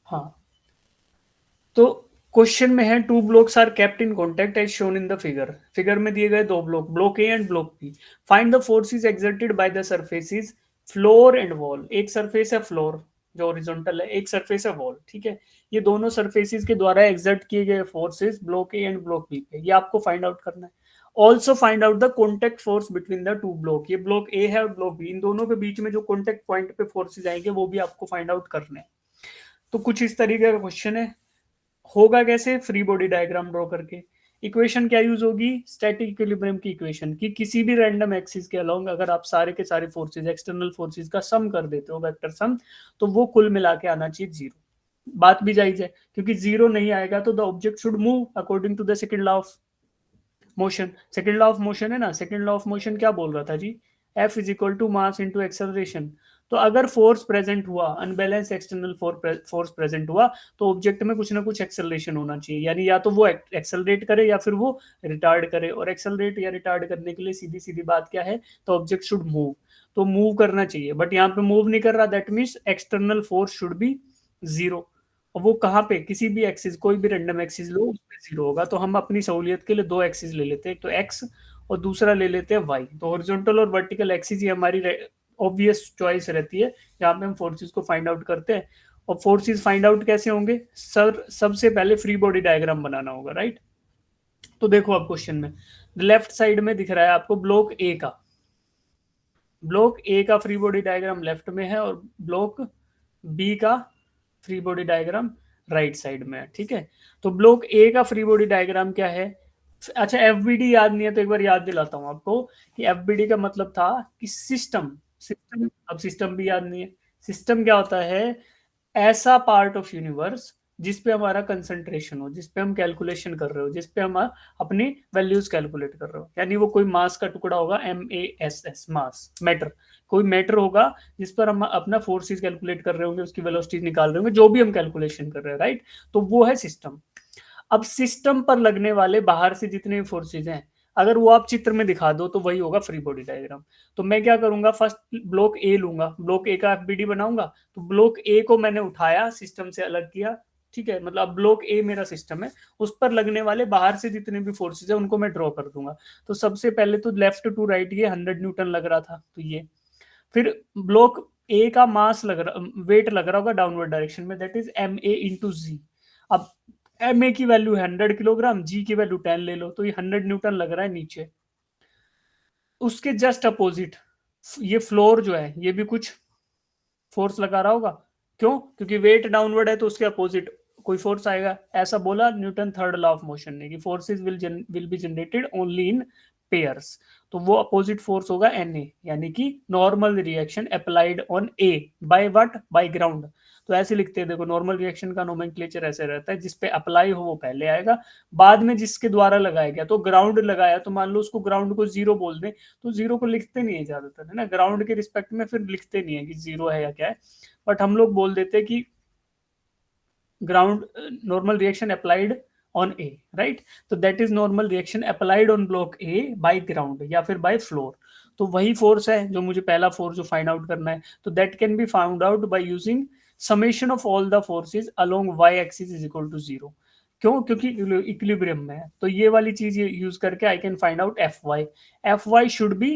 हाँ, तो क्वेश्चन में है two blocks are kept in contact as shown in the figure. Figure में दिए गए दो block, block A and block B. Find the forces exerted by the surfaces floor and wall. एक surface है फ्लोर जो horizontal है, एक surface है वॉल, ठीक है। ये दोनों सरफेसेस के द्वारा एक्सर्ट किए गए forces block A and block B पे, ये आपको फाइंड आउट करना है। Also find out the contact force between the two block. ये ब्लॉक ए है और ब्लॉक बी, इन दोनों के बीच में जो कॉन्टेक्ट पॉइंट पे फोर्सेज आएंगे वो भी आपको फाइंड आउट करने हैं। तो कुछ इस तरीके का क्वेश्चन है। होगा कैसे? फ्री बॉडी डायग्राम ड्रॉ करके। इक्वेशन क्या यूज होगी? स्टैटिक इक्विलिब्रियम की इक्वेशन की किसी भी रैंडम एक्सिस के अलोंग अगर आप सारे के सारे फोर्सेज, एक्सटर्नल फोर्सेज का सम कर देते हो, वेक्टर सम, तो वो कुल मिला के आना चाहिए जीरो। बात भी जायज है, क्योंकि जीरो नहीं आएगा तो the object should move according to the second law of motion. Second law of motion है ना, सेकंड लॉ ऑफ मोशन क्या बोल रहा था जी? F is equal to mass into acceleration. तो अगर फोर्स प्रेजेंट हुआ, अनबैलेंस एक्सटर्नल फोर्स प्रेजेंट हुआ, तो ऑब्जेक्ट में कुछ ना कुछ एक्सेलरेशन होना चाहिए, यानी या तो वो एक्सेलरेट करे या फिर वो रिटार्ड करे। और एक्सेलरेट या रिटार्ड करने के लिए सीधी सीधी बात क्या है? तो ऑब्जेक्ट शुड मूव, तो मूव करना चाहिए। बट यहाँ पे मूव नहीं कर रहा, that means external force should be zero. और वो कहाँ पे? किसी भी एक्सिस, कोई भी रैंडम एक्सिस लो उस पे जीरो होगा। तो हम अपनी सहूलियत के लिए दो एक्सिस ले लेते हैं, एक तो एक्स और दूसरा ले लेते हैं वाई। तो हॉरिजॉन्टल और वर्टिकल एक्सिस ही हमारी ऑब्वियस चॉइस रहती है जहाँ पे हम फोर्सेस को फाइंड आउट करते हैं। और फोर्सेस फाइंड आउट कैसे होंगे सर? सबसे पहले फ्री बॉडी डायग्राम बनाना होगा, राइट। तो देखो अब क्वेश्चन में लेफ्ट साइड में दिख रहा है आपको ब्लॉक ए का, ब्लॉक ए का फ्री बॉडी डायग्राम लेफ्ट में है और ब्लॉक बी का free body diagram right side में है, ठीक है। तो ब्लॉक ए का फ्री बॉडी डायग्राम क्या है? अच्छा, एफबीडी याद नहीं है तो एक बार याद दिलाता हूं आपको कि एफबीडी का मतलब था कि सिस्टम। सिस्टम, अब सिस्टम भी याद नहीं है। सिस्टम क्या होता है? ऐसा पार्ट ऑफ यूनिवर्स जिस पे हमारा कंसंट्रेशन हो, जिस पे हम कैलकुलेशन कर रहे हो, जिस पे हम अपनी वैल्यूज कैलकुलेट कर रहे हो। यानी वो कोई मास का टुकड़ा होगा, MASS, मास, मैटर। कोई मैटर होगा जिस पर हम अपना फोर्सेस कैलकुलेट कर रहे होंगे, उसकी वेलोसिटीज निकाल रहे होंगे, जो भी हम कैलकुलेशन कर रहे हैं, राइट। तो वो है सिस्टम। अब सिस्टम पर लगने वाले बाहर से जितने फोर्सेज हैं, अगर वो आप चित्र में दिखा दो तो वही होगा फ्री बॉडी डायग्राम। तो मैं क्या करूंगा, फर्स्ट ब्लॉक ए लूंगा, ब्लॉक ए का एफबीडी बनाऊंगा। तो ब्लॉक ए को मैंने उठाया, सिस्टम से अलग किया, ठीक है। मतलब ब्लॉक ए मेरा सिस्टम है, उस पर लगने वाले बाहर से जितने भी फोर्सेज है उनको मैं ड्रॉ कर दूंगा। तो सबसे पहले तो लेफ्ट टू राइट ये 100 न्यूटन लग रहा था, तो ये। फिर ब्लॉक ए का मास लग रहा, वेट लग रहा होगा डाउनवर्ड डायरेक्शन में, दैट इज MA × Z। अब एम ए की वैल्यू है 100 किलोग्राम, जी की वैल्यू 10 ले लो, तो ये 100 न्यूटन लग रहा है नीचे। उसके जस्ट अपोजिट ये फ्लोर जो है, ये भी कुछ फोर्स लगा रहा होगा। क्यों? क्योंकि वेट डाउनवर्ड है तो उसके अपोजिट कोई फोर्स आएगा। ऐसा बोला Newton third law of motion ने कि forces will be generated only in pairs. तो वो अपोजिट फोर्स होगा Na, यानी कि normal reaction applied on A by what? By ground. तो ऐसे लिखते हैं, देखो नॉर्मल रिएक्शन का नोमेनक्लेचर ऐसे रहता है, जिसपे अप्लाई हो वो पहले आएगा, बाद में जिसके द्वारा लगाया गया। तो ग्राउंड लगाया तो मान लो उसको ग्राउंड को जीरो बोल दें, तो जीरो को लिखते नहीं है ज्यादातर, है ना, ग्राउंड के रिस्पेक्ट में फिर लिखते नहीं है कि जीरो है या क्या है। बट हम लोग बोल देते हैं कि ground, normal reaction applied on A, right. तो that is normal reaction applied on block A by ground या फिर बाय फ्लोर। तो वही फोर्स है जो मुझे पहला फोर्स जो फाइंड आउट करना है। तो that can be found out by using summation of all the forces along Y axis is equal to zero. क्यों? क्योंकि इक्विलिब्रियम में है। तो ये वाली चीज यूज करके I can find out F Y should be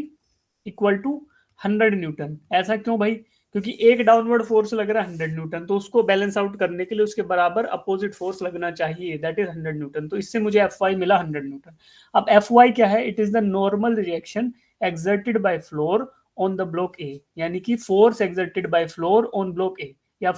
equal to 100 newton. ऐसा क्यों भाई? क्योंकि एक डाउनवर्ड फोर्स लग रहा है 100 न्यूटन, तो उसको बैलेंस आउट करने के लिए उसके बराबर अपोजिट फोर्स लगना चाहिए, दैट इज 100 न्यूटन। तो इससे मुझे एफ वाई मिला 100 न्यूटन। अब एफ वाई क्या है? It is the normal reaction exerted by floor on the block ए, यानी कि force exerted by floor on block ए। या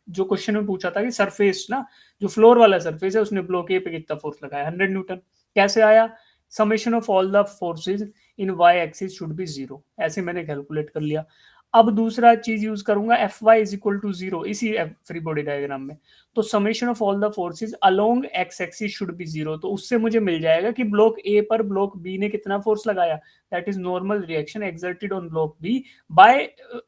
जो क्वेश्चन में पूछा था कि सरफेस ना, जो फ्लोर वाला सरफेस है उसने ब्लॉक ए पे कितना फोर्स लगाया? 100 न्यूटन। कैसे आया? Summation of all the forces in Y axis should be zero, ऐसे मैंने कैलकुलेट कर लिया। अब दूसरा चीज यूज करूंगा, F Y is equal to zero इसी फ्री बॉडी डायग्राम में। तो summation of all the forces along X axis should be zero. तो उससे मुझे मिल जाएगा कि ब्लॉक ए पर ब्लॉक बी ने कितना फोर्स लगाया, that is normal reaction exerted on block B by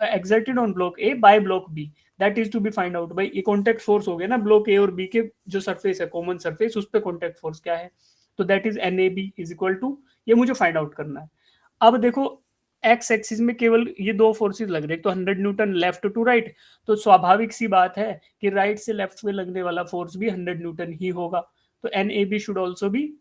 exerted on block A by block B. That is to be find out by, ये कॉन्टेक्ट फोर्स हो गया ना ब्लॉक ए और बी के, जो सरफेस है कॉमन सरफेस, उस पर कॉन्टेक्ट फोर्स क्या है? तो that is NAB is equal to, ये मुझे फाइंड आउट करना है। अब देखो एक्स एक्सिस में केवल ये दो फोर्सेस लग रहे हैं, तो 100 न्यूटन लेफ्ट टू राइट, तो स्वाभाविक सी बात है कि राइट से लेफ्ट में लगने वाला फोर्स भी 100 न्यूटन ही होगा। तो N A B should also be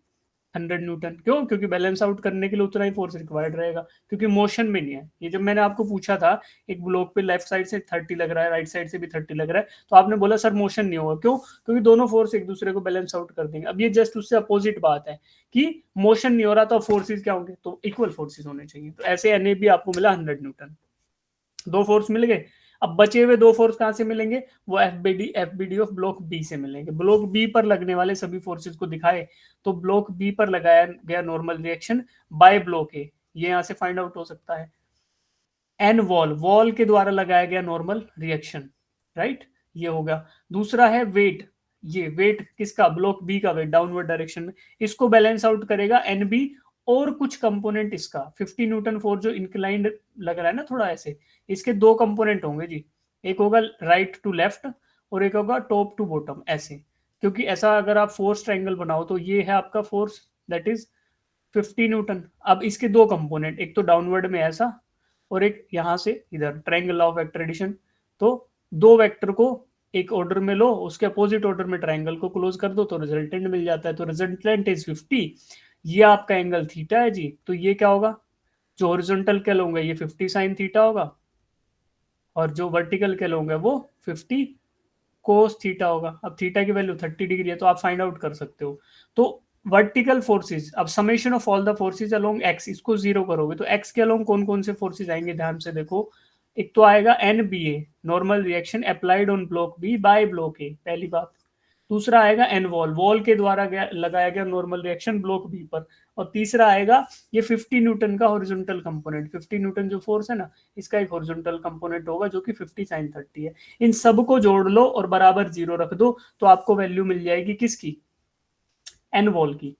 100 newton. क्यों? क्योंकि बैलेंस आउट करने के लिए उतना ही फोर्स रिक्वायर्ड रहेगा, क्योंकि मोशन में नहीं है। ये जब मैंने आपको पूछा था एक ब्लॉक पे लेफ्ट साइड से 30 लग रहा है, राइट साइड से भी 30 लग रहा है, तो आपने बोला सर मोशन नहीं होगा। क्यों? क्योंकि दोनों फोर्स एक दूसरे को बैलेंस आउट कर देंगे। अब ये जस्ट उससे अपोजिट बात है कि मोशन नहीं हो रहा तो फोर्सेज क्या होंगे, तो इक्वल फोर्सेज होने चाहिए। तो ऐसे एन ए भी आपको मिला 100 न्यूटन, दो फोर्स मिल गए। अब बचे हुए दो फोर्स कहां से मिलेंगे, वो F B D of block B से मिलेंगे। ब्लॉक बी पर लगने वाले सभी फोर्सेस को दिखाए, तो ब्लॉक बी पर लगाया गया नॉर्मल रिएक्शन बाय ब्लॉक ए, ये यहां से फाइंड आउट हो सकता है। एन वॉल, वॉल के द्वारा लगाया गया नॉर्मल रिएक्शन, राइट, ये होगा। दूसरा है वेट, ये वेट किसका, ब्लॉक बी का वेट डाउनवर्ड डायरेक्शन में, इसको बैलेंस आउट करेगा एन बी और कुछ कंपोनेंट इसका 50 न्यूटन फोर्स जो इंक्लाइंड लग रहा है ना थोड़ा ऐसे, इसके दो कंपोनेंट होंगे जी, एक होगा राइट टू लेफ्ट और एक होगा टॉप टू बॉटम ऐसे। क्योंकि ऐसा अगर आप फोर्स ट्रायंगल बनाओ तो ये है आपका फोर्स दैट इज 50 न्यूटन। अब इसके दो कंपोनेंट, एक तो डाउनवर्ड में ऐसा और एक यहां से इधर, ट्रायंगल ऑफ वेक्टर एडिशन। तो दो वेक्टर को एक ऑर्डर में लो, उसके अपोजिट ऑर्डर में ट्रायंगल को क्लोज कर दो तो रिजल्टेंट मिल जाता है। तो रिजल्टेंट इज 50, ये आपका एंगल थीटा है जी। तो ये क्या होगा, जो हॉरिजॉन्टल के होंगे ये 50 साइन थीटा होगा और जो वर्टिकल के होंगे वो 50 कोस थीटा होगा। अब थीटा की वैल्यू 30 डिग्री है तो आप फाइंड आउट कर सकते हो। तो वर्टिकल फोर्सेस, अब summation of all the forces along x, इसको जीरो करोगे तो एक्स के अलोंग कौन कौन से फोर्सेस आएंगे, ध्यान से देखो। एक तो आएगा N B A, normal reaction applied on block B by block A, पहली बात। दूसरा आएगा एन वॉल, वॉल के द्वारा लगाया गया नॉर्मल रिएक्शन ब्लॉक बी पर। और तीसरा आएगा ये 50 न्यूटन का हॉरिजॉन्टल कंपोनेंट, 50 न्यूटन जो फोर्स है ना, इसका एक हॉरिजॉन्टल कंपोनेंट होगा जो कि 50 साइन 30 है। इन सबको जोड़ लो और बराबर जीरो रख दो तो आपको वैल्यू मिल जाएगी किसकी, एन वॉल की।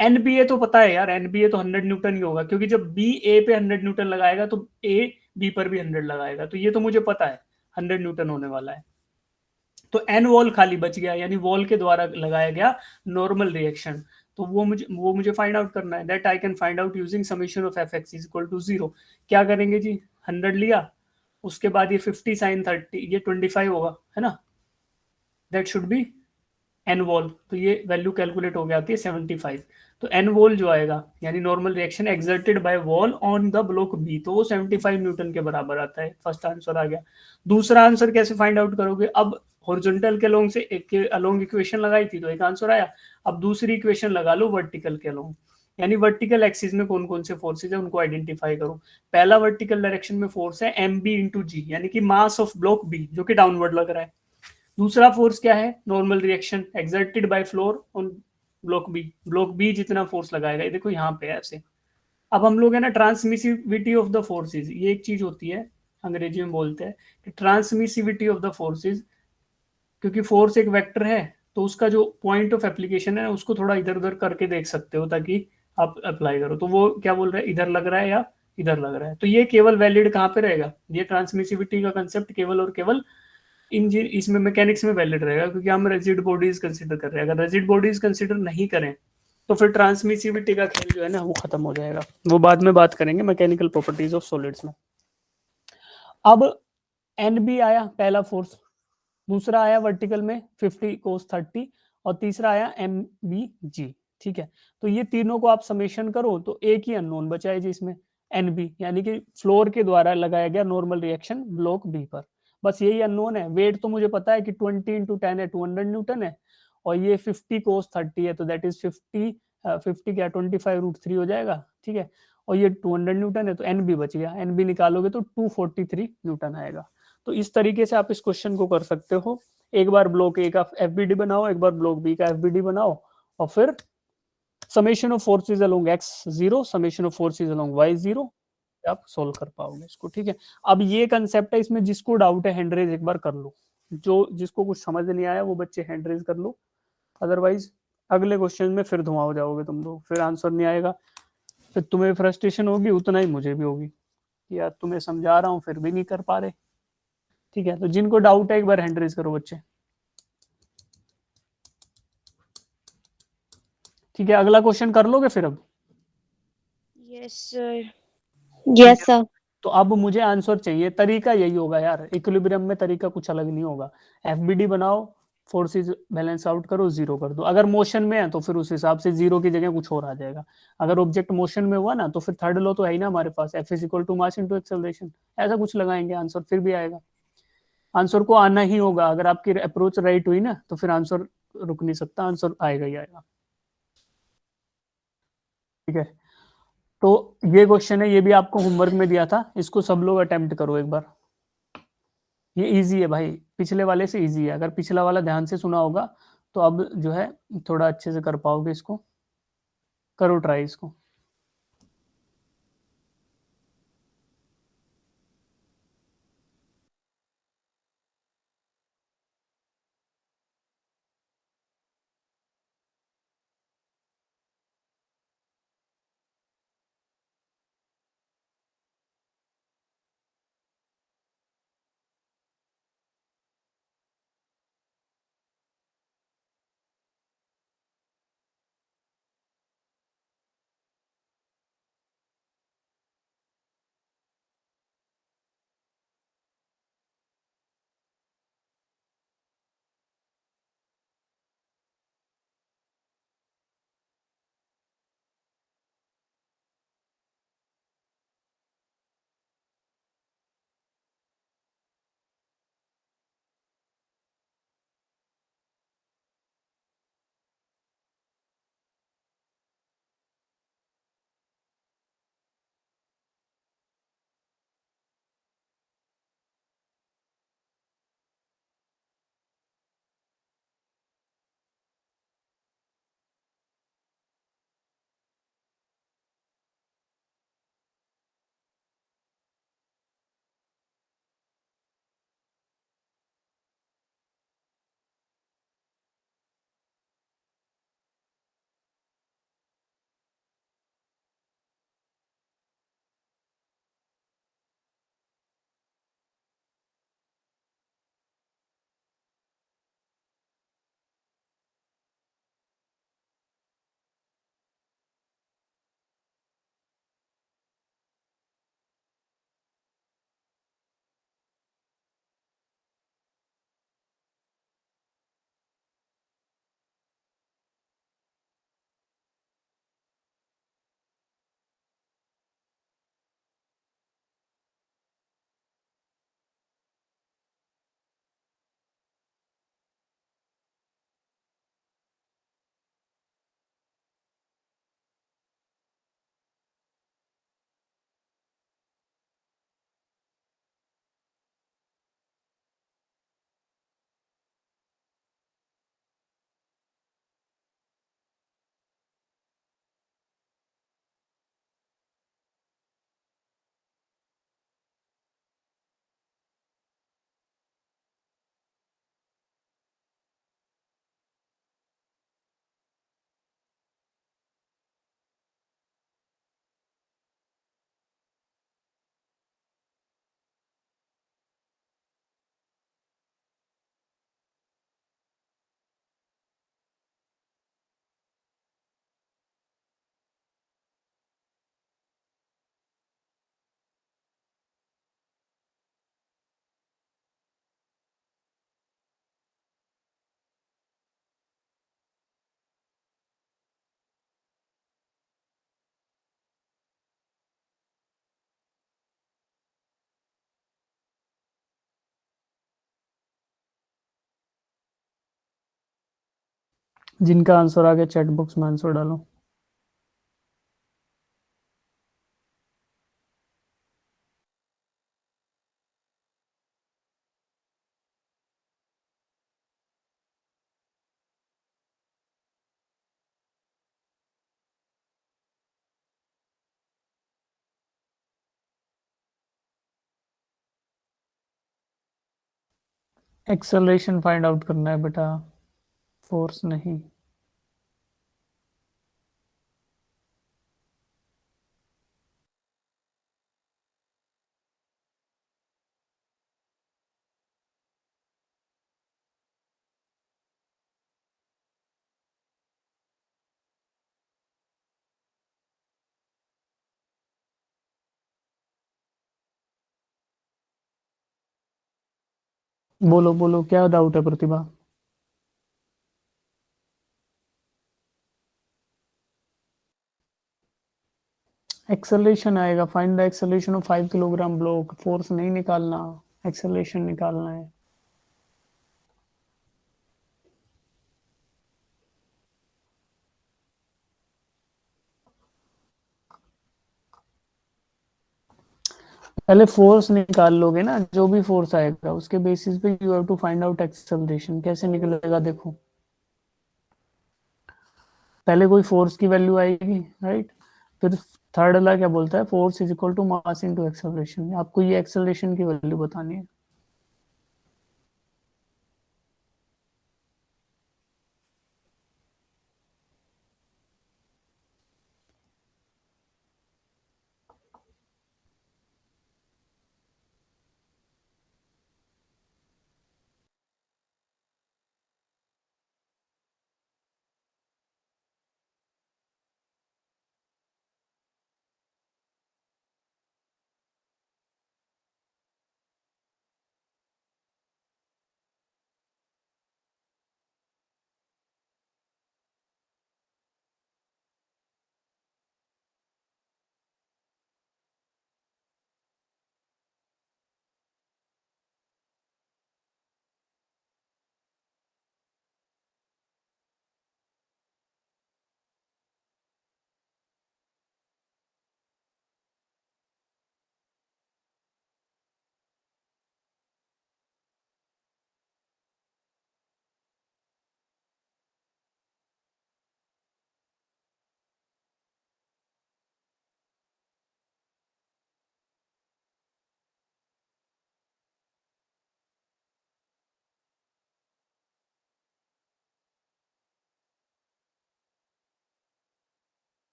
एन बी ए तो पता है यार, एन बी ए तो 100 न्यूटन ही होगा, क्योंकि जब बी ए पे 100 न्यूटन लगाएगा तो ए बी पर भी 100 लगाएगा, तो ये तो मुझे पता है 100 न्यूटन होने वाला है। तो एन वॉल खाली बच गया, यानी वॉल के द्वारा लगाया गया नॉर्मल रिएक्शन। तो वो मुझे फाइंड आउट करना है, that I can find out using summation of F X is equal to 0। क्या करेंगे जी, 100 लिया, उसके बाद ये 50 साइन 30, ये 25 होगा, है ना, that should be N wall. तो ये वैल्यू कैलकुलेट हो गया आती है 75। तो एन वॉल जो आएगा यानी normal reaction exerted by wall on the block B, तो वो 75 न्यूटन के बराबर आता है। फर्स्ट आंसर आ गया। दूसरा आंसर कैसे फाइंड आउट करोगे, अब हॉरिजॉन्टल के अलोंग से एक के अलोंग इक्वेशन लगाई थी तो एक आंसर आया। अब दूसरी इक्वेशन लगा लो वर्टिकल के अलोंग, यानी वर्टिकल एक्सिस में कौन कौन से फोर्सेज है उनको आइडेंटिफाई करो। पहला वर्टिकल डायरेक्शन में फोर्स है एम बी इंटू जी, यानी कि मास ऑफ ब्लॉक बी जो कि डाउनवर्ड लग रहा है। दूसरा फोर्स क्या है, normal reaction exerted by floor on block B, block B जितना फोर्स लगाएगा, ये देखो यहाँ पे ऐसे। अब हम लोग है ना ट्रांसमिसिविटी ऑफ द फोर्सेज, ये एक चीज होती है अंग्रेजी में बोलते हैं कि ट्रांसमिसिविटी ऑफ द फोर्सेज, क्योंकि फोर्स एक वेक्टर है तो उसका जो पॉइंट ऑफ एप्लीकेशन है उसको थोड़ा इधर उधर करके देख सकते हो ताकि आप अप्लाई करो। तो वो क्या बोल रहा है, इधर लग रहा है या इधर लग रहा है, तो ये केवल वैलिड कहाँ पे रहेगा, ये ट्रांसमिसिविटी का कंसेप्ट केवल और केवल इंजन इसमें मैकेनिक्स में वैलिड रहेगा, क्योंकि हम रिजिड बॉडीज कंसीडर कर रहे हैं। अगर रिजिड बॉडीज कंसीडर नहीं करें तो फिर ट्रांसमिसिविटी का खेल जो है ना वो खत्म हो जाएगा। वो बाद में बात करेंगे मैकेनिकल प्रॉपर्टीज ऑफ सॉलिड्स में। अब एन बी आया पहला फोर्स, दूसरा आया वर्टिकल में 50 कोस 30 और तीसरा आया एम बी जी, ठीक है। तो ये तीनों को आप समेशन करो तो एक ही अननोन बचा है जी इसमें, एन बी, यानी कि फ्लोर के द्वारा लगाया गया नॉर्मल रिएक्शन ब्लॉक बी पर, बस यही अननोन है। वेट तो मुझे पता है कि 20 इंटू 10 है, 200 न्यूटन है, और ये 50 कोस 30 है तो दैट इज 50, 50 क्या 25√3 हो जाएगा, ठीक है। और ये 200 न्यूटन है तो एन बी बच गया, एन बी निकालोगे तो 243 न्यूटन आएगा। तो इस तरीके से आप इस क्वेश्चन को कर सकते हो। एक बार ब्लॉक ए का एफबीडी बनाओ, एक बार ब्लॉक बी का एफबीडी बनाओ, और फिर summation of forces along X 0, summation of forces along Y 0, आप सोल्व कर पाओगे इसको, ठीक है। अब ये कंसेप्ट है, इसमें जिसको डाउट है हैंड रेज एक बार कर लो, जो जिसको कुछ समझ नहीं आया वो बच्चे हैंड रेज कर लो, अदरवाइज अगले क्वेश्चन में फिर धुआं हो जाओगे तुम लोग, फिर आंसर नहीं आएगा, फिर तुम्हें फ्रस्ट्रेशन होगी उतना ही मुझे भी होगी, यार तुम्हें समझा रहा हूँ फिर भी नहीं कर पा रहे, ठीक है। तो जिनको डाउट है एक बार हैंड रेज करो बच्चे, ठीक है। अगला क्वेश्चन कर लोगे फिर अब, यस सर। ठीक यस है, सर। तो अब मुझे आंसर चाहिए, तरीका यही होगा यार, इक्विलिब्रियम में तरीका कुछ अलग नहीं होगा। एफबीडी बनाओ, फोर्सेस बैलेंस आउट करो, जीरो कर दो। अगर मोशन में है तो फिर उस हिसाब से जीरो की जगह कुछ और आ जाएगा। अगर ऑब्जेक्ट मोशन में हुआ ना तो फिर थर्ड लॉ तो है ही ना हमारे पास, F is equal to mass into acceleration. ऐसा कुछ लगाएंगे, आंसर फिर भी आएगा। आंसर को आना ही होगा, अगर आपकी अप्रोच राइट हुई ना तो फिर आंसर रुक नहीं सकता, आंसर आएगा ही आएगा। ठीक है, तो ये क्वेश्चन है, ये भी आपको होमवर्क में दिया था, इसको सब लोग अटेम्प्ट करो एक बार। ये इजी है भाई, पिछले वाले से इजी है, अगर पिछला वाला ध्यान से सुना होगा तो अब जो है थोड़ा अच्छे से कर पाओगे इसको। करो ट्राई इसको। जिनका आंसर आ गया चैट बॉक्स में आंसर डालो। एक्सेलरेशन फाइंड आउट करना है बेटा, फोर्स नहीं। बोलो बोलो, क्या डाउट है प्रतिभा? एक्सेलरेशन आएगा, find the acceleration of 5 kilogram block, force नहीं निकालना, एक्सेलरेशन निकालना है। पहले फोर्स निकाल लोगे ना, जो भी फोर्स आएगा उसके बेसिस पे you have to find out acceleration. कैसे निकलेगा देखो, पहले कोई फोर्स की वैल्यू आएगी, राइट? फिर थर्ड वाला क्या बोलता है, force is equal to mass into acceleration. आपको ये एक्सेलरेशन की वैल्यू बतानी है।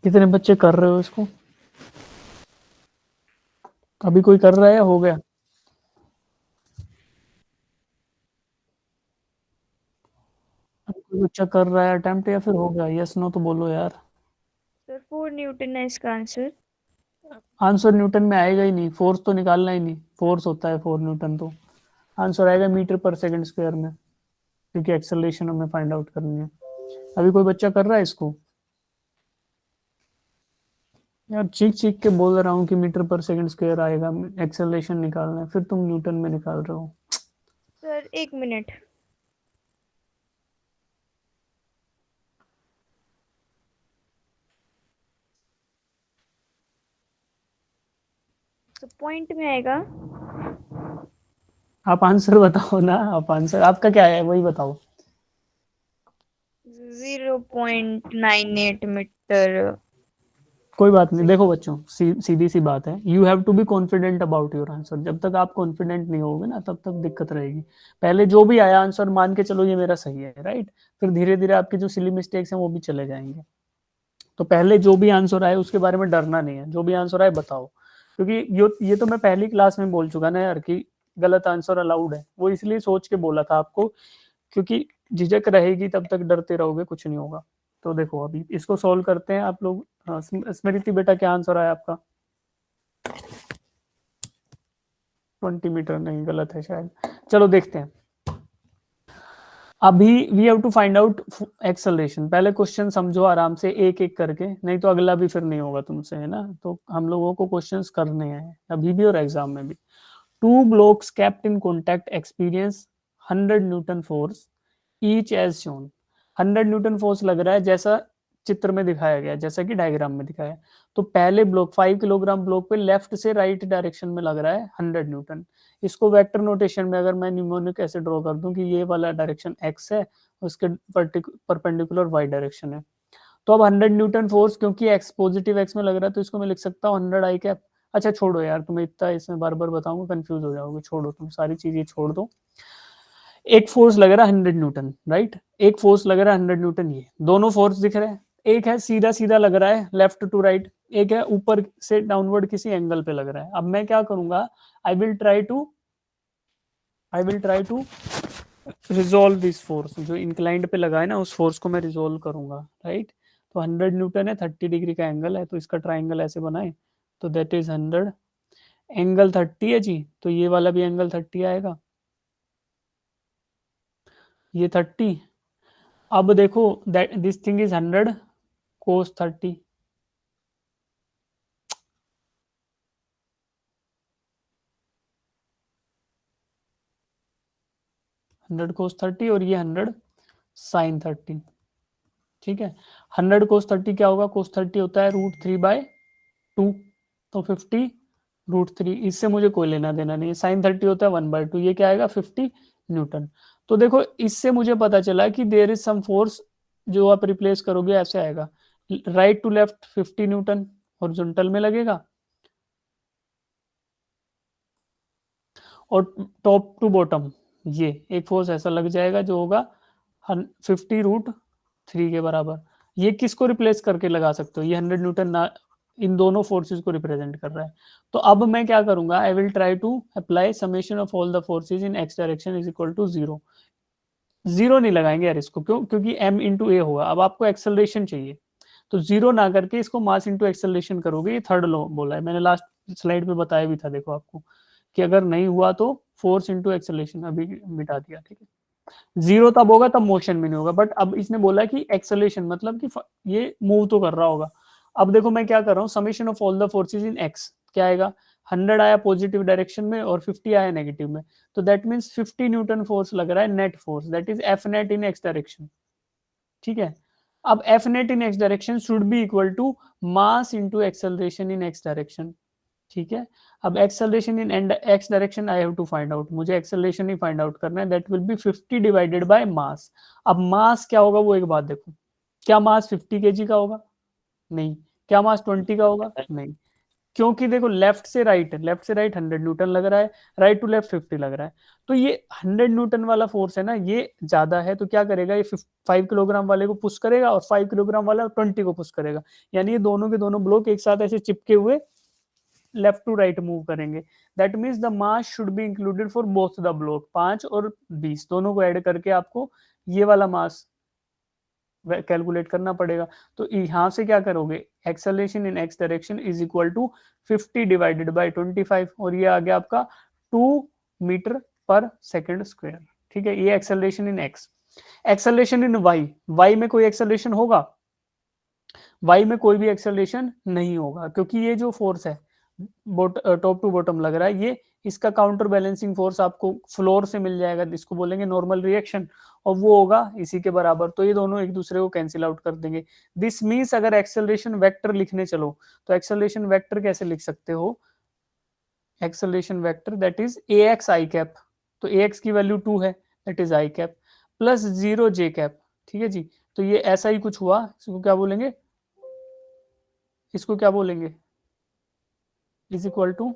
कितने बच्चे कर रहे हो इसको? अभी कोई कर रहा है या हो गया? अभी कोई बच्चा कर रहा है अटेम्प्ट या फिर हो गया? यस नो तो बोलो यार। सर 4 न्यूटन है इसका आंसर। आंसर न्यूटन में आएगा ही नहीं, फोर्स तो निकालना ही नहीं, फोर्स होता है 4 न्यूटन। तो आंसर आएगा मीटर पर सेकंड स्क्वायर में, क्योंकि एक्सेलरेशन हमें फाइंड आउट करनी है। अभी कोई बच्चा कर रहा है इसको? यार चीख चीख के बोल रहा हूँ कि मीटर पर सेकंड स्क्वायर आएगा, एक्सेलरेशन निकालना है, फिर तुम न्यूटन में निकाल रहे हो। Sir 1 minute. तो पॉइंट में आएगा। आप आंसर बताओ ना, आप आंसर आपका क्या है वही बताओ। 0.98 मीटर। कोई बात नहीं, सेकेंड। देखो बच्चों, सीधी सी बात है, you have to be confident about your answer. जब तक आप कॉन्फिडेंट नहीं होगे ना, तब तक दिक्कत रहेगी। पहले जो भी आया आंसर मान के चलो ये मेरा सही है, राइट? फिर धीरे धीरे आपके जो सिली मिस्टेक्स हैं वो भी चले जाएंगे। तो पहले जो भी आंसर आए उसके बारे में डरना नहीं है, जो भी आंसर आए बताओ। क्योंकि ये तो मैं पहली क्लास में बोल चुका ना यार, कि गलत आंसर अलाउड है, वो इसलिए सोच के बोला था आपको। क्योंकि झिझक रहेगी तब तक डरते रहोगे, कुछ नहीं होगा। तो देखो अभी इसको सॉल्व करते हैं आप लोग। हाँ, स्मृति बेटा क्या आंसर आया आपका? 20 मीटर नहीं, गलत है शायद। चलो देखते हैं। अभी we have to find out acceleration. पहले क्वेश्चन समझो आराम से एक एक करके, नहीं तो अगला भी फिर नहीं होगा तुमसे, है ना? तो हम लोगों को क्वेश्चंस करने हैं अभी भी और एग्जाम में भी। Two blocks kept in contact experience 100 newton force each as shown. 100 newton force लग रहा है जैसा चित्र में दिखाया गया, जैसा कि डायग्राम में दिखाया है। तो पहले ब्लॉक 5 किलोग्राम ब्लॉक पे लेफ्ट से राइट डायरेक्शन में लग रहा है 100 न्यूटन। इसको वेक्टर नोटेशन में अगर मैं निमोनिक ऐसे ड्रॉ कर दूं कि ये वाला डायरेक्शन एक्स है, उसके परपेंडिकुलर वाई डायरेक्शन है। तो अब 100 न्यूटन फोर्स, क्योंकि एक्स पॉजिटिव एक्स में लग रहा है, तो इसको मैं लिख सकता हूँ 100 आई कैप। अच्छा छोड़ो यार, तुम्हें इतना इसमें बार बार बताऊंगा कंफ्यूज हो जाओगे, छोड़ो, तुम सारी चीजें छोड़ दो। एक फोर्स लग रहा है 100 न्यूटन, राइट, एक फोर्स लग रहा है 100 न्यूटन, ये दोनों फोर्स दिख रहे हैं। एक है सीधा सीधा लग रहा है लेफ्ट टू राइट, एक है ऊपर से डाउनवर्ड किसी एंगल पे लग रहा है। अब मैं क्या करूंगा, I will try to resolve this force, जो इंक्लाइंड पे लगा है ना उस फोर्स को मैं रिजोल्व करूंगा, राइट। तो 100 न्यूटन है, 30 डिग्री का एंगल है, तो इसका ट्राइंगल ऐसे बनाए, तो दैट इज 100, एंगल 30 है जी, तो ये वाला भी एंगल 30 आएगा, ये 30। अब देखो दैट दिस थिंग इज 100 कोस 30, 100 कोस 30 और ये 100 साइन 30, ठीक है। 100 कोस 30 क्या होगा, कोस 30 होता है √3/2, तो 50 √3, इससे मुझे कोई लेना देना नहीं है। साइन 30 होता है 1/2, ये क्या आएगा 50 न्यूटन। तो देखो इससे मुझे पता चला कि देयर इज सम फोर्स, जो आप रिप्लेस करोगे ऐसे आएगा, right to left 50 newton horizontal में लगेगा, और टॉप टू बॉटम ये एक फोर्स ऐसा लग जाएगा जो होगा 50 √3 के बराबर। ये किसको रिप्लेस करके लगा सकते हो, ये 100 न्यूटन ना, इन दोनों फोर्सेस को रिप्रेजेंट कर रहा है। तो अब मैं क्या करूंगा, I will try to apply summation of all the forces in X direction is equal to 0। Zero नहीं लगाएंगे यार इसको, क्यों, क्योंकि m इंटू ए होगा। अब आपको एक्सेलरेशन चाहिए, तो जीरो ना करके इसको मास इंटू एक्सेलरेशन करोगे, ये थर्ड लॉ बोला है मैंने, लास्ट स्लाइड पे बताया भी था देखो आपको, कि अगर नहीं हुआ तो फोर्स इंटू एक्सेलरेशन, अभी मिटा दिया, ठीक है। जीरो तब होगा तब मोशन में नहीं होगा, बट अब इसने बोला कि एक्सेलरेशन मतलब कि ये मूव तो कर रहा होगा। अब देखो मैं क्या कर रहा हूँ, summation of all the forces in x क्या आएगा, 100 आया पॉजिटिव डायरेक्शन में और 50 आया नेगेटिव में, तो दैट मीन्स 50 न्यूटन फोर्स लग रहा है net force, that is F net in X direction, ठीक है। अब F net in X direction should be equal to mass into acceleration in X direction, ठीक है। अब acceleration in X direction I have to find out, मुझे acceleration ही find out करना है, that will be 50 divided by mass. अब mass क्या होगा वो एक बात देखो, क्या मास 50 केजी का होगा, नहीं। क्या मास 20 का होगा, नहीं। क्योंकि देखो लेफ्ट से राइट 100 न्यूटन लग रहा है, राइट टू लेफ्ट 50 लग रहा है, तो ये 100 न्यूटन वाला फोर्स है ना, ये ज्यादा है, तो क्या करेगा, ये 5 किलोग्राम वाले को पुश करेगा और 5 किलोग्राम वाला 20 को पुश करेगा, यानी ये दोनों के दोनों ब्लॉक एक साथ ऐसे चिपके हुए लेफ्ट टू राइट मूव करेंगे। That means the mass should be included for both the block, 5 और 20 दोनों को ऐड करके आपको ये वाला मास कैलकुलेट करना पड़ेगा। तो यहां से क्या करोगे, acceleration in X direction is equal to 50 divided by 25, और ये आ गया आपका 2 मीटर पर सेकंड स्क्वायर, ठीक है। ये acceleration in X. Acceleration in Y, Y में कोई एक्सेलरेशन होगा, वाई में कोई भी एक्सेलरेशन नहीं होगा, क्योंकि ये जो फोर्स है टॉप टू बॉटम लग रहा है, ये इसका काउंटर बैलेंसिंग फोर्स आपको फ्लोर से मिल जाएगा, जिसको बोलेंगे नॉर्मल रिएक्शन, और वो होगा इसी के बराबर, तो ये दोनों एक दूसरे को कैंसिल आउट कर देंगे। दिस मीन्स अगर एक्सेलरेशन वेक्टर लिखने चलो, तो एक्सेलरेशन वेक्टर कैसे लिख सकते हो, acceleration vector that is a x I cap, तो ए एक्स की वैल्यू 2 है, that is I cap, plus 0 J cap, ठीक है जी। तो ये ऐसा ही कुछ हुआ, इसको क्या बोलेंगे, इसको क्या बोलेंगे, is equal to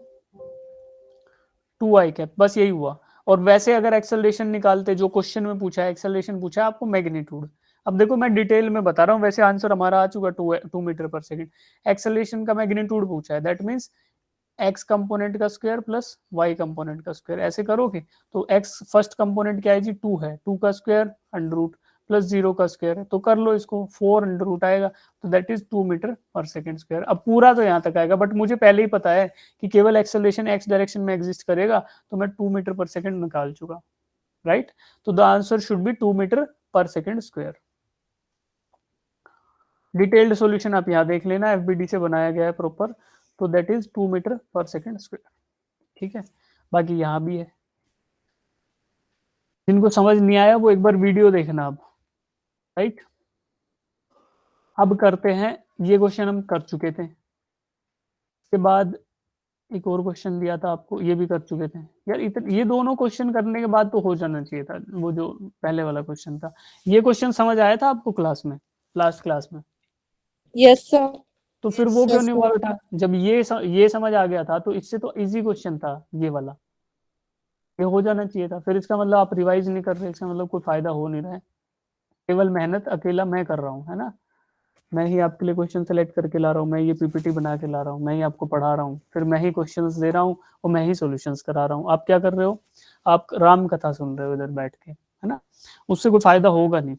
2 I cap, बस यही हुआ। और वैसे अगर एक्सेलरेशन निकालते, जो क्वेश्चन में पूछा है, एक्सेलरेशन पूछा है आपको मैग्नीट्यूड, अब देखो मैं डिटेल में बता रहा हूँ, वैसे आंसर हमारा आ चुका 2 मीटर पर सेकंड, एक्सेलरेशन का मैग्नीट्यूड पूछा है, दैट मीन्स एक्स कंपोनेंट का स्क्वायर प्लस वाई कंपोनेंट का स्क्वायर, ऐसे करोगे तो एक्स फर्स्ट कंपोनेंट क्या है जी, 2 है, 2 का स्क्वायर अंडर रूट प्लस 0 का स्क्वायर है, तो कर लो इसको, 4 अंडर रूट आएगा, तो that is 2 metre per second square. अब पूरा तो यहाँ तक आएगा, बट मुझे पहले ही पता है कि केवल एक्सेलरेशन एक्स डायरेक्शन में एग्जिस्ट करेगा, तो मैं 2 मीटर पर सेकंड निकाल चुका, राइट। तो the answer should be 2 metre per second square. Detailed solution आप यहाँ देख लेना, एफबीडी से बनाया गया है प्रॉपर, तो that is 2 metre per second square, ठीक है। बाकी यहाँ भी है, जिनको समझ नहीं आया वो एक बार वीडियो देखना अब, राइट। अब करते हैं, ये क्वेश्चन हम कर चुके थे, इसके बाद एक और क्वेश्चन दिया था आपको, ये भी कर चुके थे यार, ये दोनों क्वेश्चन करने के बाद तो हो जाना चाहिए था, वो जो पहले वाला क्वेश्चन था। ये क्वेश्चन समझ आया था आपको क्लास में, लास्ट क्लास में? Yes sir. तो फिर वो क्यों नहीं हुआ बेटा? जब ये समझ आ गया था तो इससे तो इजी क्वेश्चन था ये वाला, ये हो जाना चाहिए था। फिर इसका मतलब आप रिवाइज नहीं कर रहे, इसका मतलब कोई फायदा हो नहीं रहा है। केवल मेहनत अकेला मैं कर रहा हूँ, है ना? मैं ही आपके लिए क्वेश्चन सेलेक्ट करके ला रहा हूँ, मैं ये पीपीटी बना के ला रहा हूँ, मैं ही आपको पढ़ा रहा हूँ, फिर मैं ही क्वेश्चंस दे रहा हूँ और मैं ही सॉल्यूशंस करा रहा हूँ। आप क्या कर रहे हो? आप राम कथा सुन रहे हो इधर बैठ के, है ना? उससे कोई फायदा होगा नहीं।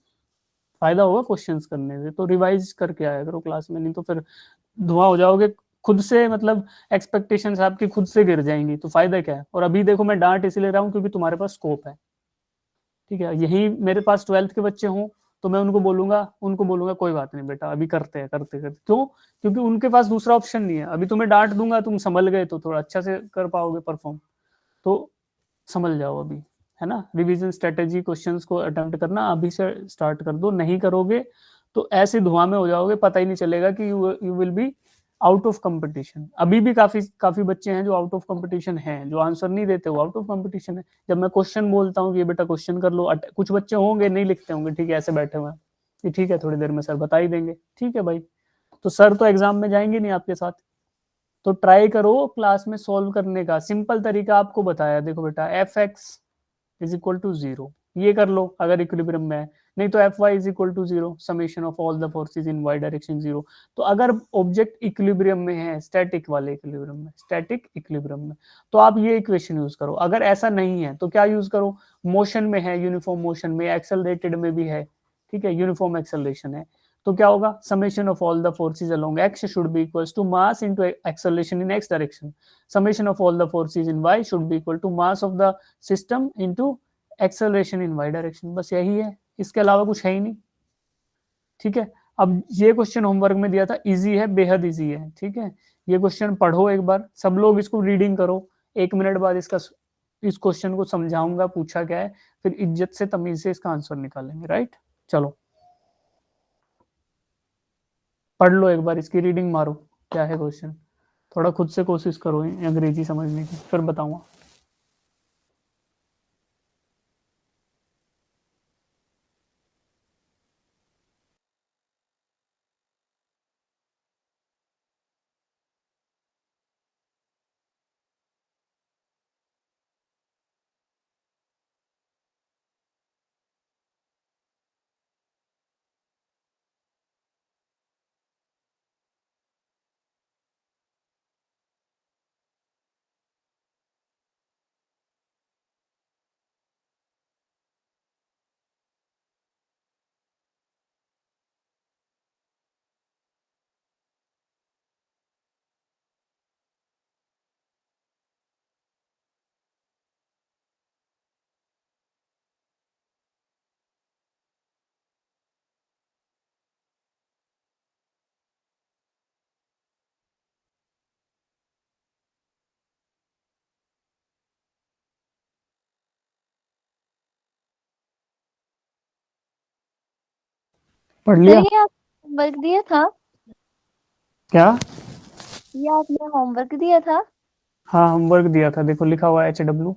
फायदा होगा क्वेश्चंस करने से, तो रिवाइज करके आया करो क्लास में, नहीं तो फिर धुआं हो जाओगे खुद से, मतलब एक्सपेक्टेशंस आपकी खुद से गिर जाएंगी, तो फायदा क्या है? और अभी देखो मैं डांट इसलिए रहा हूँ क्योंकि तुम्हारे पास स्कोप है, ठीक है? यही मेरे पास 12th के बच्चे हों तो मैं उनको बोलूंगा कोई बात नहीं बेटा, अभी करते हैं, करते करते। क्यों? क्योंकि उनके पास दूसरा ऑप्शन नहीं है। अभी तुम्हें डांट दूंगा, तुम संभल गए तो थोड़ा अच्छा से कर पाओगे परफॉर्म, तो समझ जाओ अभी, है ना? रिवीजन स्ट्रेटेजी क्वेश्चंस को अटेम्प्ट करना अभी से स्टार्ट कर दो। नहीं करोगे तो ऐसे धुआं में हो जाओगे, पता ही नहीं चलेगा कि you will be out of competition. अभी भी काफी काफी बच्चे हैं जो आउट ऑफ कंपटीशन हैं, जो आंसर नहीं देते, वो आउट ऑफ कंपटीशन है। जब मैं क्वेश्चन बोलता हूँ कि ये बेटा क्वेश्चन कर लो, कुछ बच्चे होंगे नहीं लिखते होंगे, ठीक है, ऐसे बैठे हुए हैं कि ठीक है थोड़ी देर में सर बता ही देंगे, ठीक है भाई। तो सर तो एग्जाम में जाएंगे नहीं आपके साथ, तो ट्राई करो क्लास में सॉल्व करने का। सिंपल तरीका आपको बताया, देखो बेटा, F X is equal to zero, ये कर लो अगर इक्विलिब्रियम में है। नहीं तो F Y is equal to zero, summation of all the forces in Y direction zero. तो अगर ऑब्जेक्ट इक्विलिब्रियम में है, स्टैटिक वाले इक्विलिब्रियम में, स्टैटिक इक्विलिब्रियम में, तो आप ये इक्वेशन यूज करो। अगर ऐसा नहीं है तो क्या यूज करो? मोशन में है, यूनिफॉर्म मोशन में, एक्सेलरेटेड में भी है, ठीक है, यूनिफॉर्म एक्सेलरेशन है, तो क्या होगा? Summation of all the forces along X should be equals to mass into acceleration in X direction. Summation of all the forces in Y should be equal to mass of the system into acceleration in Y direction. बस यही है, इसके अलावा कुछ है ही नहीं, ठीक है? अब ये क्वेश्चन होमवर्क में दिया था, इजी है, बेहद इजी है, ठीक है? ये क्वेश्चन पढ़ो एक बार, सब लोग इसको रीडिंग करो। 1 मिनट बाद इस क्वेश्चन को समझाऊंगा पूछा क्या है, फिर इज्जत से तमीज से इसका आंसर निकालेंगे, राइट? चलो पढ़ लो एक बार, इसकी रीडिंग मारो, क्या है क्वेश्चन, थोड़ा खुद से कोशिश करो अंग्रेजी समझने की, फिर बताऊंगा। पढ़ सर लिया? ये आप होमवर्क दिया था? क्या? ये आपने होमवर्क दिया था? हाँ होमवर्क दिया था, देखो लिखा हुआ है HW।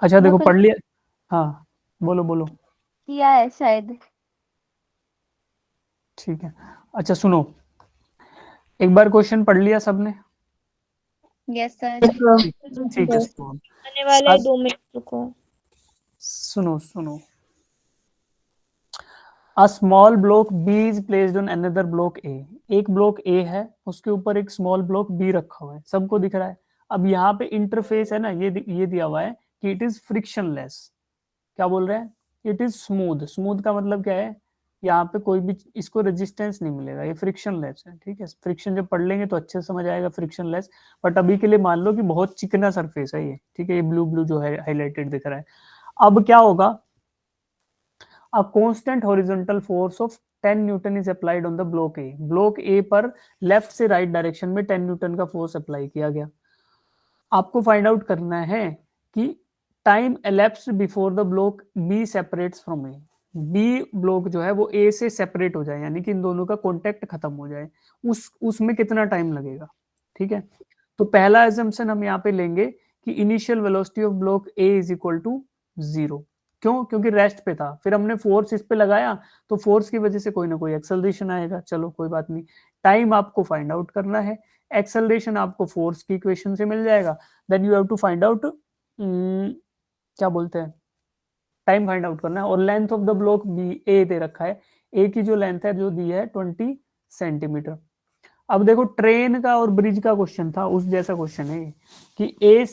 अच्छा मैं देखो कुछ पढ़ लिया? हाँ बोलो बोलो। किया है शायद। ठीक है, अच्छा सुनो, एक बार क्वेश्चन पढ़ लिया सबने? Yes sir. ठीक है सुनो। आने वाला है, आज 2 मिनट रुको। सुनो सुनो, a small block B is placed on another block A. एक ब्लॉक ए है, उसके ऊपर एक स्मॉल ब्लॉक बी रखा हुआ है, सबको दिख रहा है। अब यहाँ पे इंटरफेस है ना, ये दिया हुआ है कि इट इज फ्रिक्शनलेस। क्या बोल रहे हैं? It is smooth. स्मूथ का मतलब क्या है? यहाँ पे कोई भी इसको रेजिस्टेंस नहीं मिलेगा, ये फ्रिक्शनलेस है, ठीक है? फ्रिक्शन जब पढ़ लेंगे तो अच्छे से समझ आएगा फ्रिक्शनलेस। बट अभी के लिए मान लो कि बहुत चिकना सरफेस है ये, ठीक है? ये ब्लू ब्लू जो है हाईलाइटेड दिख रहा है। अब क्या होगा? A constant horizontal force of 10 Newton is applied on the block A. Block ए पर लेफ्ट से राइट डायरेक्शन में 10 न्यूटन का फोर्स अप्लाई किया गया। आपको फाइंड आउट करना है कि time elapsed before the block B separates from A. B block जो है वो ए से सेपरेट हो जाए, यानी कि इन दोनों का कॉन्टेक्ट खत्म हो जाए, उसमें कितना टाइम लगेगा, ठीक है? तो पहला एजम्पशन हम यहाँ पे लेंगे कि initial velocity of block A is equal to 0। क्यों? क्योंकि रेस्ट पे था, फिर हमने फोर्स इस पे लगाया तो फोर्स की वजह से कोई ना कोई एक्सेलरेशन आएगा। चलो कोई बात नहीं, टाइम आपको फाइंड आउट करना है, एक्सेलरेशन आपको फोर्स की इक्वेशन से मिल जाएगा। Then you have to find out क्या बोलते हैं, टाइम फाइंड आउट करना है। और length of the block B A दे रखा है, ए की जो लेंथ है जो दी है 20 सेंटीमीटर। अब देखो ट्रेन का और ब्रिज का क्वेश्चन था, उस जैसा क्वेश्चन है कि ए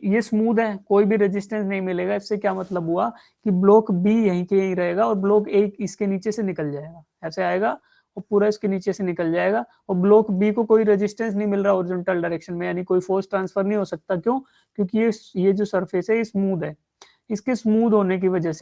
ये स्मूथ है, कोई भी रेजिस्टेंस नहीं मिलेगा। इससे क्या मतलब हुआ कि ब्लॉक बी यहीं के यहीं रहेगा और ब्लॉक ए इसके नीचे से निकल जाएगा, ऐसे आएगा और पूरा इसके नीचे से निकल जाएगा। और ब्लॉक बी को कोई रेजिस्टेंस नहीं मिल रहा ओरिजेंटल डायरेक्शन में, यानी कोई फोर्स ट्रांसफर नहीं हो सकता। क्यों? क्योंकि ये जो सरफेस है ये स्मूथ है। इसके स्मूथ होने की वजह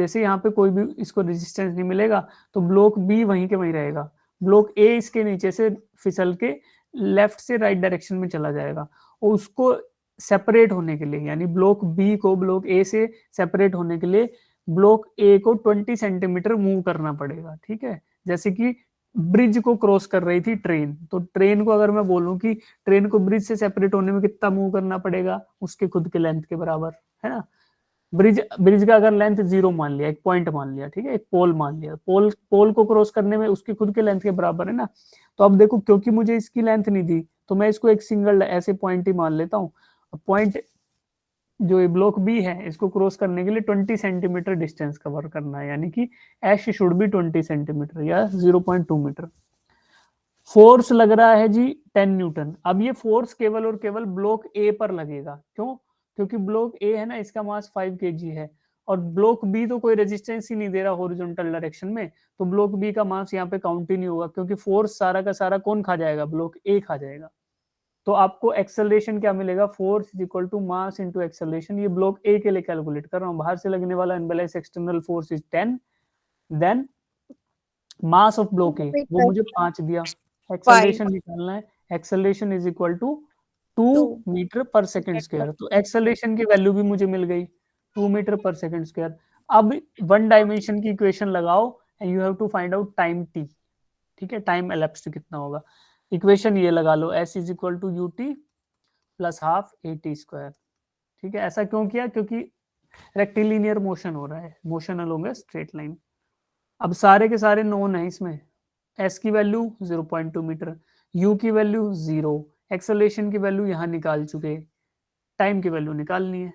से यहाँ पे कोई भी इसको रेजिस्टेंस नहीं मिलेगा, तो ब्लॉक बी वहीं के वहीं रहेगा। ब्लॉक ए इसके नीचे से फिसल के लेफ्ट से राइट डायरेक्शन में चला जाएगा, और उसको सेपरेट होने के लिए, यानी ब्लॉक बी को ब्लॉक ए से सेपरेट होने के लिए ब्लॉक ए को 20 सेंटीमीटर मूव करना पड़ेगा। ठीक है, जैसे कि ब्रिज को क्रॉस कर रही थी ट्रेन, तो ट्रेन को अगर मैं बोलूं कि ट्रेन को ब्रिज से सेपरेट होने में कितना मूव करना पड़ेगा, उसके खुद के लेंथ के बराबर, है ना। ब्रिज ब्रिज का अगर लेंथ 0 मान लिया, एक पॉइंट मान लिया, ठीक है, एक पोल मान लिया, पोल को क्रॉस करने में उसकी खुद के लेंथ के बराबर है ना। तो अब देखो, क्योंकि मुझे इसकी लेंथ नहीं दी तो मैं इसको एक सिंगल ऐसे पॉइंट ही मान लेता हूँ। पॉइंट जो ये ब्लॉक बी है, इसको क्रॉस करने के लिए 20 सेंटीमीटर डिस्टेंस कवर करना है, यानी कि एश शुड बी 20 सेंटीमीटर या 0.2 मीटर। फोर्स लग रहा है जी 10 न्यूटन। अब ये फोर्स केवल और केवल ब्लॉक ए पर लगेगा। क्यों? क्योंकि ब्लॉक ए है ना, इसका मास 5 kg है, और ब्लॉक बी तो कोई रेजिस्टेंस ही नहीं दे रहा हॉरिजॉन्टल डायरेक्शन में, तो ब्लॉक बी का मास यहाँ पे काउंट ही नहीं होगा, क्योंकि फोर्स सारा का सारा कौन खा जाएगा? ब्लॉक ए खा जाएगा। तो आपको एक्सेलरेशन क्या मिलेगा? Force is equal to mass into acceleration. ये ब्लॉक ए के लिए कैलकुलेट कर रहा हूँ। बाहर से लगने वाला unbalance external force is 10, then mass of block A वो मुझे 5 दिया। एक्सेलरेशन निकालना है, acceleration is equal to 2 metre per second square. तो एक्सेलरेशन की वैल्यू भी मुझे मिल गई 2 मीटर पर सेकंड स्क्वायर। अब वन डायमेंशन की इक्वेशन लगाओ and you have to find out time T. ठीक है, टाइम एलेप्स्ड कितना होगा। इक्वेशन ये लगा लो, S is equal to U T plus half A T square. ठीक है, ऐसा क्यों किया? क्योंकि रेक्टिलिनियर मोशन हो रहा है, motion along a straight line. अब सारे के सारे नोन है इसमें, एस की वैल्यू 0.2 मीटर, यू की वैल्यू 0, एक्सेलरेशन की वैल्यू यहां निकाल चुके, टाइम की वैल्यू निकालनी है।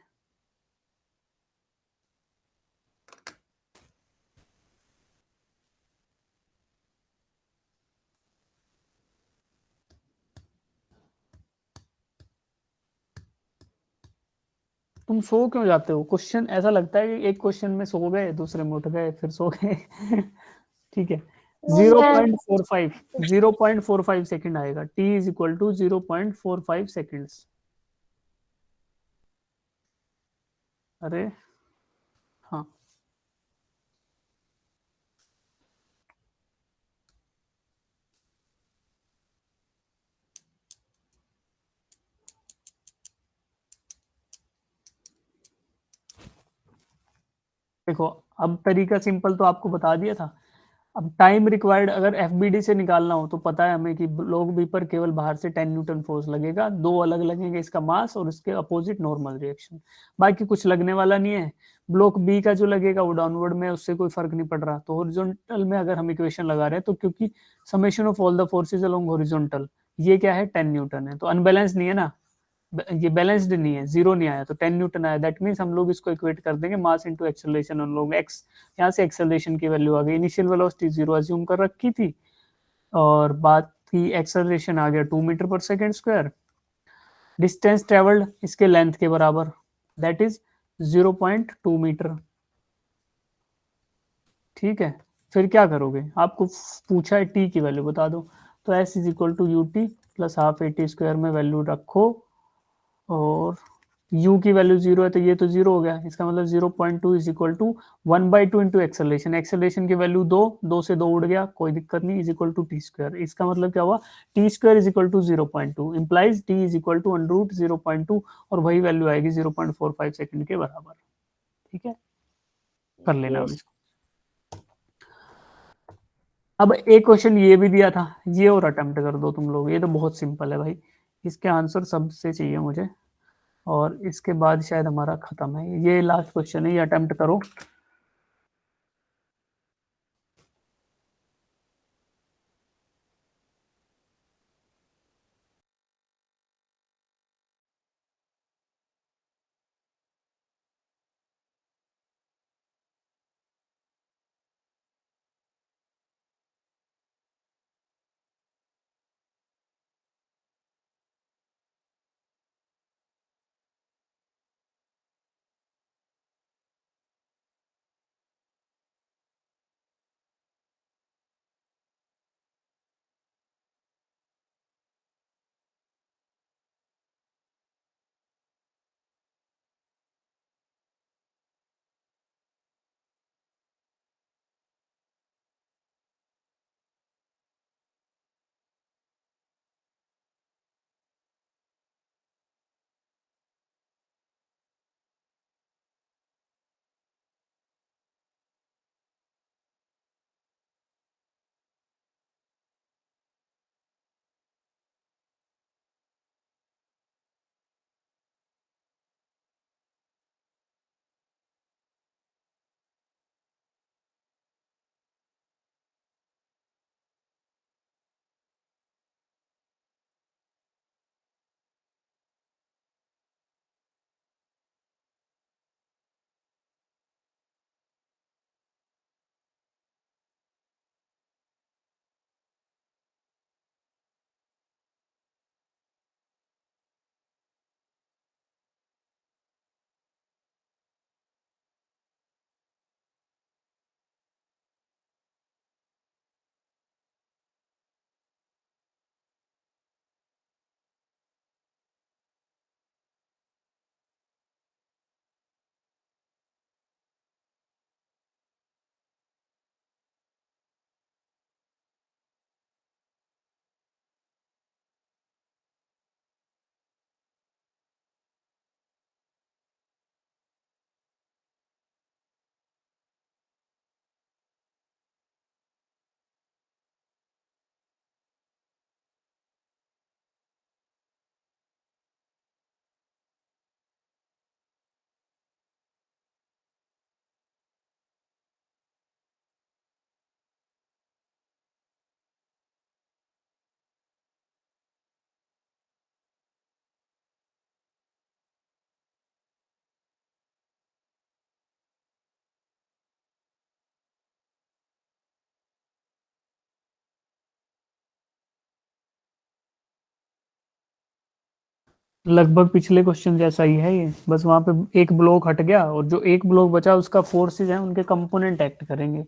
तुम सो क्यों जाते हो? क्वेश्चन ऐसा लगता है कि एक क्वेश्चन में सो गए, दूसरे में उठ गए, फिर सो गए। ठीक है, 0.45 सेकंड आएगा। T is equal to 0.45 seconds. अरे हाँ, देखो अब तरीका सिंपल तो आपको बता दिया था। अब टाइम रिक्वायर्ड अगर एफबीडी से निकालना हो तो पता है हमें कि ब्लॉक बी पर केवल बाहर से 10 न्यूटन फोर्स लगेगा, दो अलग लगेंगे, इसका मास और इसके अपोजिट नॉर्मल रिएक्शन, बाकी कुछ लगने वाला नहीं है। ब्लॉक बी का जो लगेगा वो डाउनवर्ड में, उससे कोई फर्क नहीं पड़ रहा। तो हॉरिजॉन्टल में अगर हम इक्वेशन लगा रहे हैं तो क्योंकि summation of all the forces along horizontal, ये क्या है 10 न्यूटन है, तो अनबैलेंस नहीं है ना, ये बैलेंस्ड नहीं है, 0 नहीं आया तो 10 न्यूटन आया। दैट मींस हम लोग इसको इक्वेट कर देंगे मास इनटू एक्सेलरेशन, हम लोग एक्स, यहाँ से एक्सेलरेशन की वैल्यू आ गई, इनिशियल वेलोसिटी 0 अज्यूम कर रखी थी, और बात की एक्सेलरेशन आ गया 2 metre per second square, distance travelled इसके लेंथ के बराबर, दैट इज 0.2 मीटर। ठीक है, फिर क्या करोगे? आपको पूछा है टी की वैल्यू बता दो, तो S is equal to U T plus half A T square में वैल्यू रखो, और u की वैल्यू 0 है तो ये तो 0 हो गया, इसका मतलब 0.2 is equal to 1/2 into acceleration, acceleration की वैल्यू 2 से 2 उड़ गया, कोई दिक्कत नहीं, is equal to T square. इसका मतलब क्या हुआ? T square is equal to 0.2 implies T is equal to under root 0.2, और वही वैल्यू आएगी 0.45 सेकंड के बराबर। ठीक है, कर लेना अब इसको। अब एक क्वेश्चन ये भी दिया था, ये और अटेम्प्ट कर दो तुम लोग, ये तो बहुत सिंपल है भाई, इसके आंसर सबसे चाहिए मुझे। और इसके बाद शायद हमारा खत्म है, ये लास्ट क्वेश्चन है, ये अटेम्प्ट करो। लगभग पिछले क्वेश्चन जैसा ही है ये, बस वहां पे एक ब्लॉक हट गया और जो एक ब्लॉक बचा उसका फोर्सेज है, उनके कंपोनेंट एक्ट करेंगे।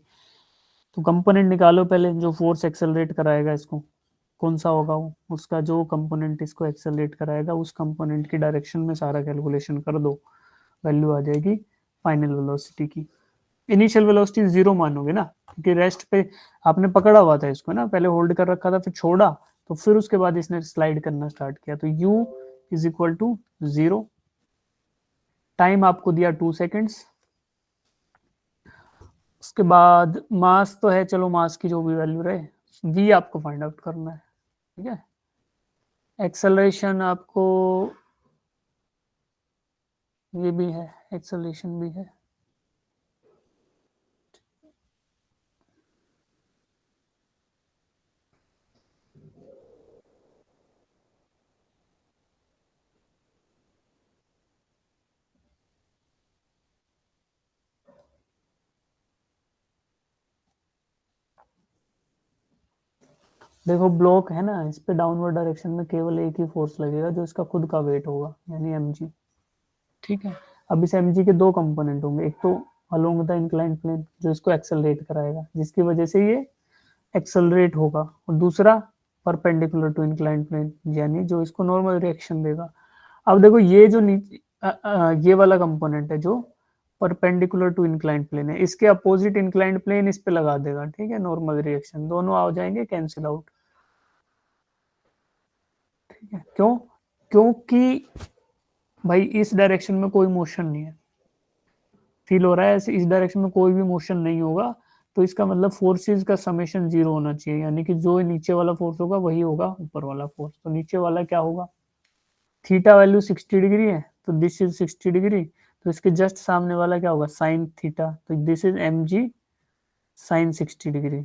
तो कंपोनेंट निकालो पहले, जो फोर्स एक्सेलरेट कराएगा इसको, कौन सा होगा वो, उसका जो कंपोनेंट इसको एक्सेलरेट कराएगा उस कंपोनेंट की डायरेक्शन में सारा कैलकुलेशन कर दो, वैल्यू आ जाएगी फाइनल वेलोसिटी की। इनिशियल वेलोसिटी जीरो मानोगे ना, क्योंकि रेस्ट पे आपने पकड़ा हुआ था इसको ना, पहले होल्ड कर रखा था फिर छोड़ा, तो फिर उसके बाद इसने स्लाइड करना स्टार्ट किया, तो u is equal to zero. Time आपको दिया 2 सेकेंड्स। उसके बाद मास तो है, चलो मास की जो भी वैल्यू रहे, v आपको फाइंड आउट करना है, ठीक है। एक्सेलरेशन आपको ये भी है, एक्सेलरेशन भी है। देखो ब्लॉक है ना, इस पे डाउनवर्ड डायरेक्शन में केवल एक ही फोर्स लगेगा जो इसका खुद का वेट होगा, यानी mg, ठीक है। अब इस mg के दो कंपोनेंट होंगे, एक तो अलोंग द इंक्लाइन प्लेन जो इसको एक्सेलरेट कराएगा, जिसकी वजह से ये एक्सेलरेट होगा, और दूसरा परपेंडिकुलर टू इंक्लाइन प्लेन, यानी जो इसको नॉर्मल रिएक्शन देगा। अब देखो ये जो नीचे ये वाला कंपोनेंट है जो परपेंडिकुलर टू इंक्लाइन प्लेन है, इसके अपोजिट इंक्लाइन प्लेन इस पे लगा देगा, ठीक है, नॉर्मल रिएक्शन, दोनों आ जाएंगे कैंसिल आउट, ठीक है। क्यों? क्योंकि भाई इस डायरेक्शन में कोई मोशन नहीं है, फील हो रहा है ऐसे, इस डायरेक्शन में कोई भी मोशन नहीं होगा, तो इसका मतलब फोर्सेस का समेशन जीरो होना चाहिए, यानी कि जो नीचे वाला फोर्स होगा वही होगा ऊपर वाला फोर्स, तो नीचे वाला क्या होगा, थीटा वैल्यू 60 डिग्री है, तो दिस इज 60 डिग्री, तो इसके जस्ट सामने वाला क्या होगा, साइन थीटा, तो this is M G sine 60 degree,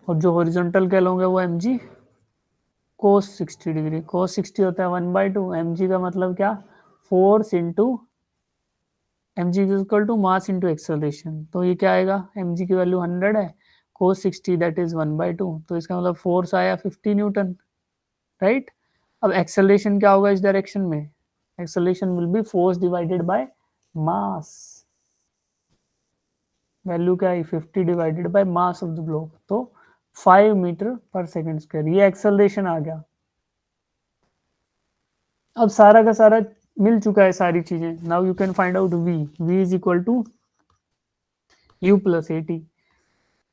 और जो हॉरिजॉन्टल क्या लोगे वो एम जी कोस 60 डिग्री। कोस 60 होता है 1/2, एम जी का मतलब क्या, force into M G equal to mass into acceleration, तो ये क्या आएगा, एम जी की वैल्यू 100 है, कोस 60 दैट इज 1/2, तो इसका मतलब फोर्स आया 50 न्यूटन, राइट। अब एक्सेलरेशन क्या होगा इस डायरेक्शन में, acceleration will be force divided by mass, value क्या है 50 divided by mass of the block, तो 5 मीटर पर सेकंड स्क्वायर, ये एक्सेलरेशन आ गया। अब सारा का सारा मिल चुका है सारी चीजें, now you can find out v is equal to u plus A T,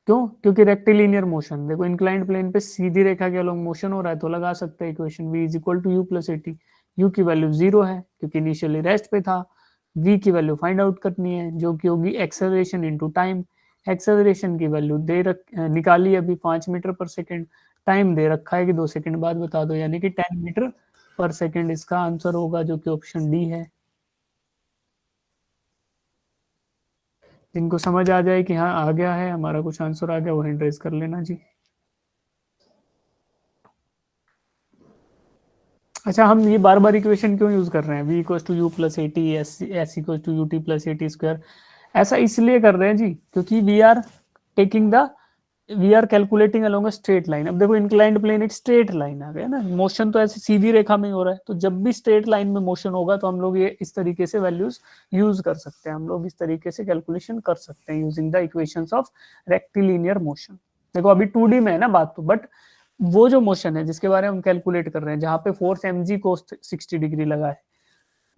क्यों, क्योंकि रेक्टिलिनियर मोशन, देखो इंक्लाइंड प्लेन पे सीधी रेखा के अलॉन्ग मोशन हो रहा है, तो लगा सकते हैं equation v is equal to you plus A T, U की वैल्यू 0 है क्योंकि इनिशियली रेस्ट पे था, v की वैल्यू फाइंड आउट करनी है जो कि होगी एक्सेलरेशन इनटू टाइम, एक्सेलरेशन की वैल्यू निकाली अभी 5 मीटर पर सेकेंड, टाइम दे रखा है कि 2 सेकंड बाद बता दो, यानी कि 10 मीटर पर सेकेंड इसका आंसर होगा, जो कि ऑप्शन डी है। जिनको समझ आ जाए कि हाँ आ गया है हमारा कुछ आंसर आ गया, वो हैंड रेज कर लेना जी। अच्छा, हम ये बार बार इक्वेशन क्यों यूज कर रहे हैं, v equal to you plus A T, S equal to U T plus A T square, ऐसा इसलिए कर रहे हैं जी क्योंकि taking the we are calculating along a straight line. अब देखो इंक्लाइंड प्लेन एक स्ट्रेट लाइन आ गया ना, मोशन तो ऐसे सीधी रेखा में ही हो रहा है, तो जब भी स्ट्रेट लाइन में मोशन होगा तो हम लोग ये इस तरीके से वैल्यूज यूज कर सकते हैं, हम लोग इस तरीके से कैलकुलेशन कर सकते हैं using the equations of rectilinear motion. देखो अभी 2D में है ना बात, तो बट वो जो मोशन है जिसके बारे में हम कैलकुलेट कर रहे हैं, जहां पे फोर्स एम जी कोस 60 डिग्री लगा है,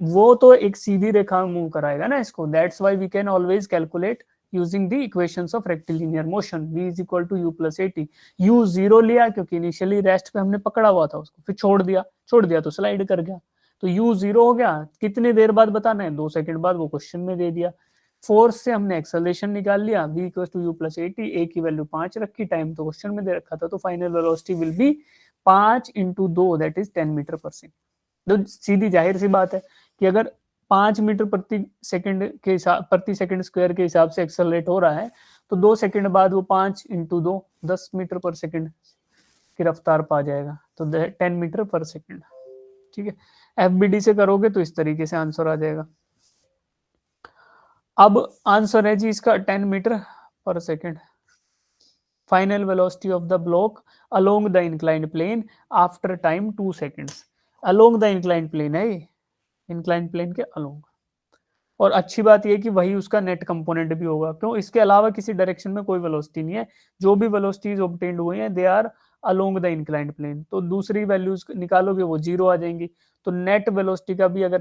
वो तो एक सीधी रेखा में मूव कराएगा ना इसको, that's why we can always calculate using the equations of rectilinear motion, v is equal to you plus A T, U 0 लिया क्योंकि इनिशियली रेस्ट पे हमने पकड़ा हुआ था उसको, फिर छोड़ दिया तो स्लाइड कर गया, तो u 0 हो गया, कितने देर बाद बताना है, 2 सेकंड बाद, वो क्वेश्चन में दे दिया। फोर्स से हमने एक्सेलरेशन निकाल लिया, v equal to you plus A t, a की वैल्यू 5 रखी, टाइम तो क्वेश्चन में दे रखा था, तो final velocity will be 5 into 2 that is 10 metre per second. तो सीधी जाहिर सी बात है कि अगर 5 मीटर प्रति सेकंड स्क्वायर के हिसाब से एक्सेलरेट हो रहा है, तो 2 सेकंड बाद वो 5 इंटू 2 10 मीटर पर सेकंड की रफ्तार पा जाएगा, तो 10 मीटर पर सेकंड। ठीक है, एफबीडी से करोगे तो इस तरीके से आंसर आ जाएगा। अब आंसर है जी इसका 10 metre per second, final velocity of the block along the inclined plane after time 2 seconds. Along the inclined plane है ये, इंक्लाइंड प्लेन के अलोंग, और अच्छी बात यह कि वही उसका नेट कंपोनेंट भी होगा, क्यों, इसके अलावा किसी डायरेक्शन में कोई वेलोसिटी नहीं है, जो भी वेलोसिटीज ऑब्टेन्ड हुई हैं they are along the inclined plane, तो दूसरी वैल्यूज निकालोगे वो 0 आ जाएंगी, तो नेट वेलोसिटी का भी अगर